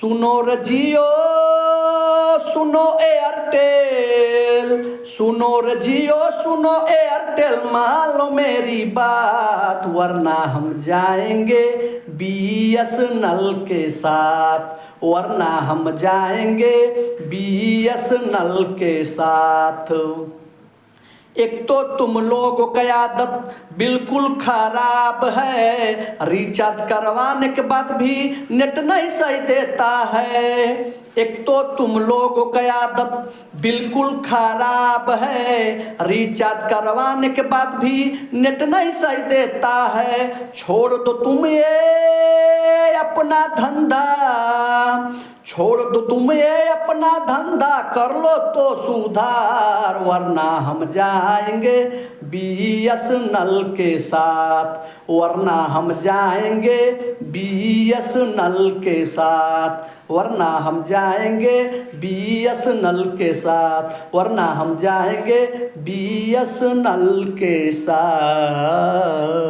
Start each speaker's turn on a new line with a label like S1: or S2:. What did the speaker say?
S1: सुनो रे जियो, सुनो एयरटेल, सुनो रे जियो, सुनो एयरटेल, मान लो मेरी बात, वरना हम जाएंगे बीएसएनएल के साथ, वरना हम जाएंगे बीएसएनएल के साथ। एक तो तुम लोगों की आदत बिल्कुल खराब है, रिचार्ज करवाने के बाद भी नेट नहीं सही देता है। एक तो तुम लोगों की आदत बिल्कुल खराब है, रिचार्ज करवाने के बाद भी नेट नहीं सही देता है। छोड़ दो तुम ये अपना धंधा, छोड़ दो तुम ये अपना धंधा, कर लो तो सुधार, वरना हम जाएंगे बीएसएनएल के साथ, वरना हम जाएंगे बीएसएनएल के साथ, वरना हम जाएंगे बीएसएनएल के साथ, वरना हम जाएंगे बीएसएनएल के साथ।